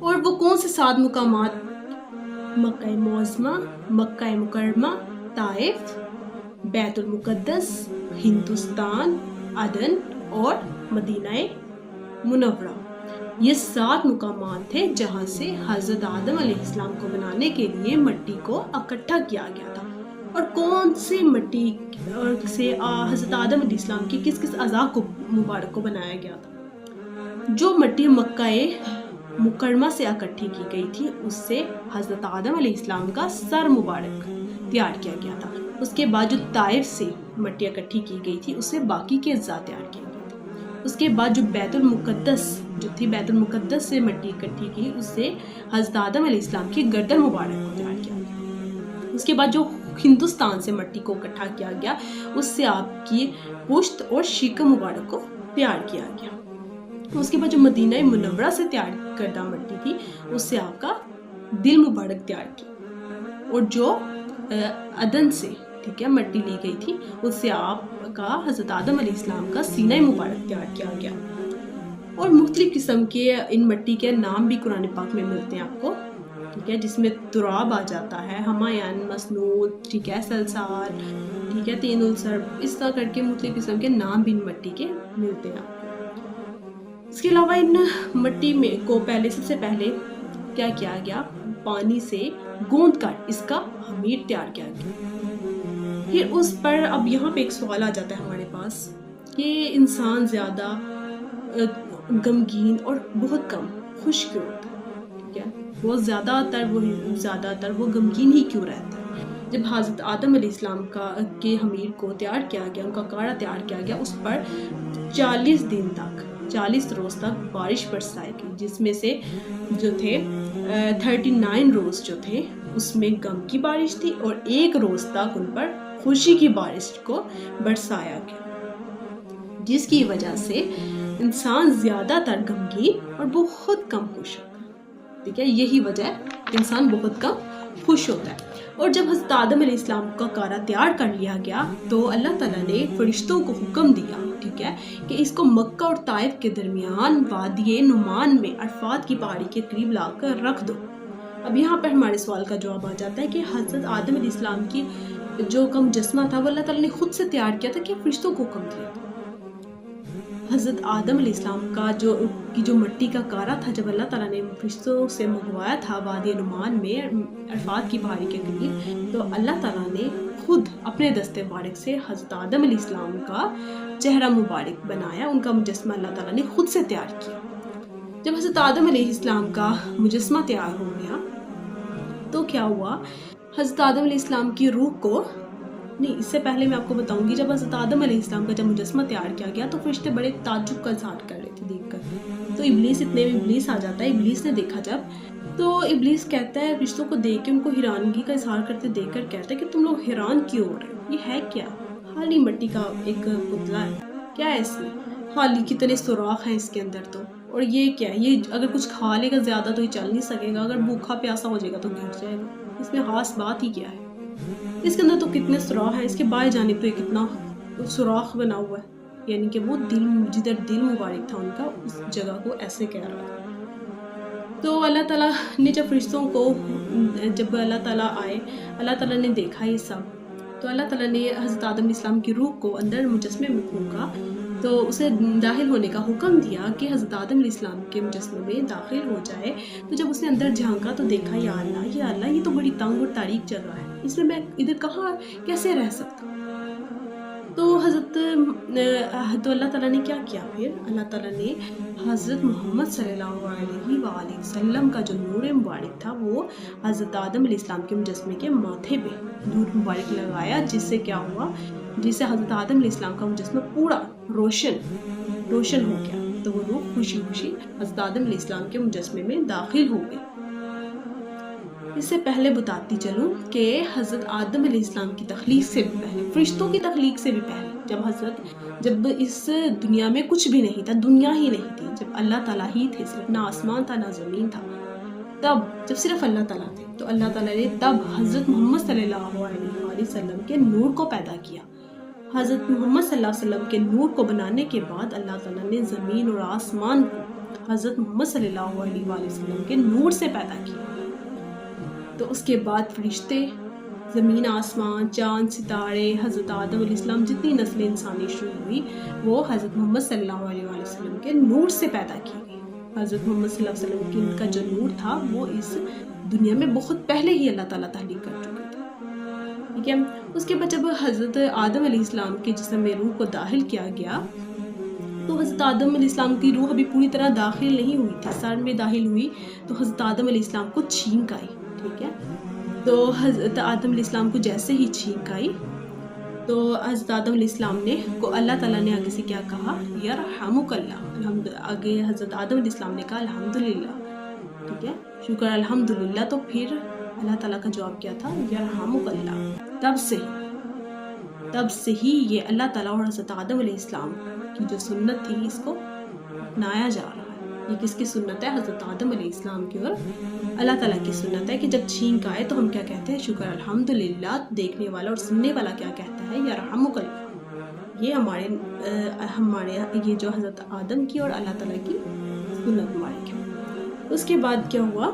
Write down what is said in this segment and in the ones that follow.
اور وہ کون سے 7 مقامات؟ مکہ معظمہ، مکہ مکرمہ، طائف، بیت المقدس، ہندوستان، عدن اور مدینہ منورہ۔ یہ 7 مقامات تھے جہاں سے حضرت آدم علیہ السلام کو بنانے کے لیے مٹی کو اکٹھا کیا گیا تھا۔ اور کون سی مٹی اور سے حضرت آدم علیہ السلام کی کس اعضاء کو مبارک کو بنایا گیا تھا؟ جو مٹی مکہ مکرمہ سے اکٹھی کی گئی تھی اس سے حضرت آدم علیہ السلام کا سر مبارک تیار کیا گیا تھا۔ اس کے بعد جو طائف سے مٹی اکٹھی کی گئی تھی اس سے باقی کے اجزاء تیار کیے گئے تھے۔ اس کے بعد جو بیت المقدس سے مٹی اکٹھی کی اس سے حضرت آدم علیہ السلام کی گردن مبارک کو تیار کیا گیا۔ اس کے بعد جو ہندوستان سے مٹی کو اکٹھا کیا گیا اس سے آپ کی پشت اور شکم مبارک کو تیار کیا گیا۔ اس کے بعد جو مدینہ منورہ سے تیار کردہ مٹی تھی اس سے آپ کا دل مبارک تیار کیا۔ اور جو عدن سے مٹی لی گئی تھی اس سے آپ کا حضرت آدم علیہ السلام کا سینہ مبارک تیار کیا گیا۔ اور مختلف قسم کے ان مٹی کے نام بھی قرآن پاک میں ملتے ہیں آپ کو، جس میں تراب آ جاتا ہے، ہمایان، مسنود، سلسال، تین السرب، اس طرح کر کے مختلف قسم کے نام بھی ان مٹی کے ملتے ہیں۔ اس کے علاوہ ان مٹی میں کو سب سے پہلے کیا کیا گیا؟ پانی سے گوندھ کر اس کا خمیر تیار کیا گیا۔ پھر اس پر اب یہاں پہ ایک سوال آ جاتا ہے ہمارے پاس کہ انسان زیادہ غمگین اور بہت کم خوش کیوں ہوتا ہے؟ بہت زیادہ تر وہ غمگین ہی کیوں رہتا ہے؟ جب حضرت آدم علیہ السلام کے خمیر کو تیار کیا گیا، ان کا کاڑھا تیار کیا گیا، اس پر 40 روز تک بارش برسائی گئی، جس میں سے جو تھے 39 روز جو تھے اس میں غم کی بارش تھی اور 1 روز تک ان پر خوشی کی بارش کو برسایا گیا، جس کی وجہ سے انسان زیادہ تر غمگین اور بہت کم خوش ہوتا ہے۔ یہی وجہ ہے کہ انسان بہت کم خوش ہوتا ہے۔ اور جب حضرت آدم علیہ السلام کا کاڑھا تیار کر لیا گیا تو اللہ تعالیٰ نے فرشتوں کو حکم دیا کہ اس کو مکہ اور طائف کے درمیان وادی نعمان میں عرفات کی پہاڑی کے قریب لا کر رکھ دو۔ اب یہاں پر ہمارے سوال کا جواب آ جاتا ہے کہ حضرت آدم علیہ السلام کی جو مجسمہ تھا وہ اللہ تعالیٰ نے خود سے تیار کیا تھا کہ فرشتوں کو حکم دیا تھا؟ حضرت آدم علیہ السلام کا جو مٹی کا کاڑھا تھا جب اللہ تعالیٰ نے فرشتوں سے منگوایا تھا وادی نعمان میں عرفات کی پہاڑی کے قریب، تو اللہ تعالیٰ نے خود اپنے دست مبارک سے حضرت آدم علیہ السلام کا چہرہ مبارک بنایا، ان کا مجسمہ اللہ تعالیٰ نے خود سے تیار کیا۔ جب حضرت آدم علیہ السلام کا مجسمہ تیار ہو گیا تو کیا ہوا؟ حضرت آدم علیہ السلام کی روح کو اس سے پہلے میں آپ کو بتاؤں گی، جب حضرت آدم علیہ السلام کا جب مجسمہ تیار کیا گیا تو فرشتے بڑے تعجب کا اظہار کر رہے تھے دیکھ کر۔ تو ابلیس آ جاتا ہے، ابلیس نے دیکھا جب، تو ابلیس کہتا ہے فرشتوں کو دیکھ کے ان کو حیرانگی کا اظہار کرتے دیکھ کر کہتا ہے کہ تم لوگ حیران کیوں ہو رہے ہو؟ یہ ہے کیا؟ خالی مٹی کا ایک پتلا ہے، کیا ہے اس میں؟ خالی کتنے سوراخ ہیں اس کے اندر تو، اور یہ کیا ہے؟ یہ اگر کچھ کھا لے گا زیادہ تو یہ چل نہیں سکے گا، اگر بھوکا پیاسا ہو جائے گا تو گر جائے گا، اس میں خاص بات ہی کیا ہے؟ اس کے اندر تو کتنے سوراخ ہیں، اس کے بائیں جانب تو کتنا سوراخ بنا ہوا ہے، یعنی کہ وہ جدھر دل مبارک تھا ان کا اس جگہ کو ایسے کہہ رہا تھا۔ تو اللہ تعالیٰ نے جب فرشتوں کو جب اللہ تعالیٰ آئے، اللہ تعالیٰ نے دیکھا یہ سب، تو اللہ تعالیٰ نے حضرت آدم علیہ السلام کی روح کو اندر مجسمے میں پھونکا تو اسے داخل ہونے کا حکم دیا کہ حضرت آدم علیہ السلام کے مجسمے میں داخل ہو جائے۔ تو جب اس نے اندر جھانکا تو دیکھا یا اللہ یہ تو بڑی تنگ اور تاریک جگہ ہے، اس میں ادھر کہاں کیسے رہ سکتا ہوں؟ تو اللہ تعالیٰ نے کیا کیا؟ پھر اللہ تعالیٰ نے حضرت محمد صلی اللہ علیہ وآلہ وسلم کا جو نور مبارک تھا وہ حضرت آدم علیہ السلام کے مجسمے کے ماتھے پہ نور مبارک لگایا، جس سے کیا ہوا؟ جس سے حضرت آدم علیہ السلام کا مجسمہ پورا روشن ہو گیا، تو وہ روح خوشی حضرت آدم علیہ السلام کے مجسمے میں داخل ہو گئی۔ اس سے پہلے بتاتی چلوں کہ حضرت آدم علیہ السلام کی تخلیق سے بھی پہلے، فرشتوں کی تخلیق سے بھی پہلے، جب اس دنیا میں کچھ بھی نہیں تھا، دنیا ہی نہیں تھی، جب اللہ تعالیٰ ہی تھے، صرف نہ آسمان تھا نہ زمین تھا، تب جب صرف اللہ تعالیٰ تھے تو اللہ تعالیٰ نے تب حضرت محمد صلی اللہ علیہ وسلم کے نور کو پیدا کیا۔ حضرت محمد صلی اللہ علیہ وسلم کے نور کو بنانے کے بعد اللہ تعالیٰ نے زمین اور آسمان کو حضرت محمد صلی اللہ علیہ وآلہ وسلم کے نور سے پیدا کیا. تو اس کے بعد فرشتے، زمین آسمان، چاند ستارے، حضرت آدم علیہ السلام، جتنی نسل انسانی شروع ہوئی وہ حضرت محمد صلی اللہ علیہ وآلہ وسلم کے نور سے پیدا کی گئی. حضرت محمد صلی اللہ علیہ وسلم کی ان کا جو نور تھا وہ اس دنیا میں بہت پہلے ہی اللہ تعالیٰ تحلیق کر چکے تھے. ٹھیک ہے. اس کے بعد جب حضرت آدم علیہ السلام کے جسم میں روح کو داخل کیا گیا تو حضرت آدم علیہ السلام کی روح ابھی پوری طرح داخل نہیں ہوئی تھی، سر میں داخل ہوئی تو حضرت آدم علیہ السلام کو چھینک آئی. ٹھیک ہے. تو حضرت آدم علیہ السلام کو جیسے ہی چھینک آئی تو حضرت آدم علیہ السلام نے کو اللہ تعالیٰ نے آگے سے کیا کہا، یرحمک اللہ. آگے حضرت آدم علیہ السلام نے کہا الحمدللہ. ٹھیک ہے، شکر الحمدللہ. تو پھر اللہ تعالیٰ کا جواب کیا تھا، یرحمک اللہ. تب سے ہی یہ اللہ تعالیٰ اور حضرت آدم علیہ السلام کی جو سنت تھی اس کو اپنایا جا رہا ہے. یہ کس کی سنت ہے؟ حضرت آدم علیہ السلام کی اور اللہ تعالیٰ کی سنت ہے کہ جب چھینک آئے تو ہم کیا کہتے ہیں، شکر الحمدللہ. دیکھنے والا اور سننے والا کیا کہتا ہے، یرحمک اللہ. یہ ہمارے یہ جو حضرت آدم کی اور اللہ تعالیٰ کی سنت مبارک ہے. اس کے بعد کیا ہوا،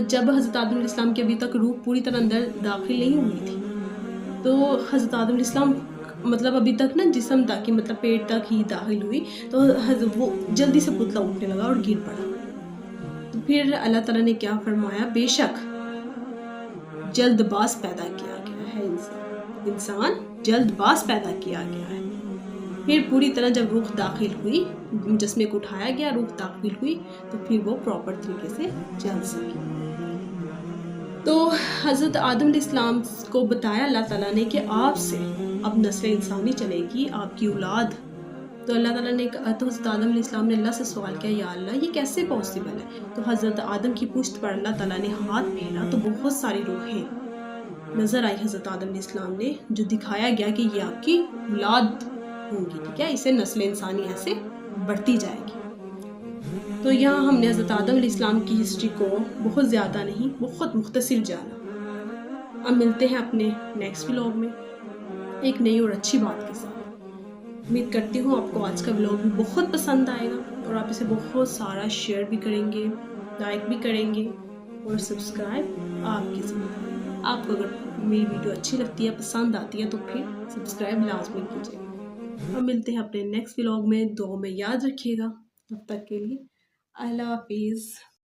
جب حضرت آدم علیہ السلام کی ابھی تک روح پوری طرح اندر داخل نہیں ہوئی تھی تو حضرت آدم علیہ السلام مطلب ابھی تک نا جسم تک ہی مطلب پیٹ تک ہی داخل ہوئی تو وہ جلدی سے پتلا اٹھنے لگا اور گر پڑا. تو پھر اللہ تعالیٰ نے کیا فرمایا، بے شک جلد باز پیدا کیا گیا ہے انسان جلد باز پیدا کیا گیا ہے. پھر پوری طرح جب روح داخل ہوئی، جسم کو اٹھایا گیا، روح داخل ہوئی تو پھر وہ پراپر طریقے سے چل سکی. تو حضرت آدم علیہ السلام کو بتایا اللہ تعالیٰ نے کہ آپ سے اب نسل انسانی چلے گی، آپ کی اولاد. تو اللہ تعالیٰ نے تو حضرت آدم علیہ السلام نے اللہ سے سوال کیا، یا اللہ یہ کیسے پاسبل ہے؟ تو حضرت آدم کی پشت پر اللہ تعالیٰ نے ہاتھ پھیرا تو بہت ساری روحیں نظر آئی حضرت آدم علیہ السلام نے، جو دکھایا گیا کہ یہ آپ کی اولاد ہوگی. ٹھیک ہے، اسے نسل انسانی ایسے بڑھتی جائے گی. تو یہاں ہم نے حضرت آدم علیہ السلام کی ہسٹری کو بہت زیادہ نہیں، بہت مختصر جانا. اب ملتے ہیں اپنے نیکسٹ ولاگ میں ایک نئی اور اچھی بات کے ساتھ. امید کرتی ہوں آپ کو آج کا ولاگ بھی بہت پسند آئے گا اور آپ اسے بہت سارا شیئر بھی کریں گے، لائک بھی کریں گے اور سبسکرائب آپ کی ذمہ داری. آپ کو اگر میری ویڈیو اچھی لگتی ہے، پسند آتی ہے تو پھر سبسکرائب لازمی کیجیے. اور ملتے ہیں اپنے نیکسٹ ولاگ میں. دعاؤں میں یاد رکھیے گا. تب تک کے لیے اللہ حافظ.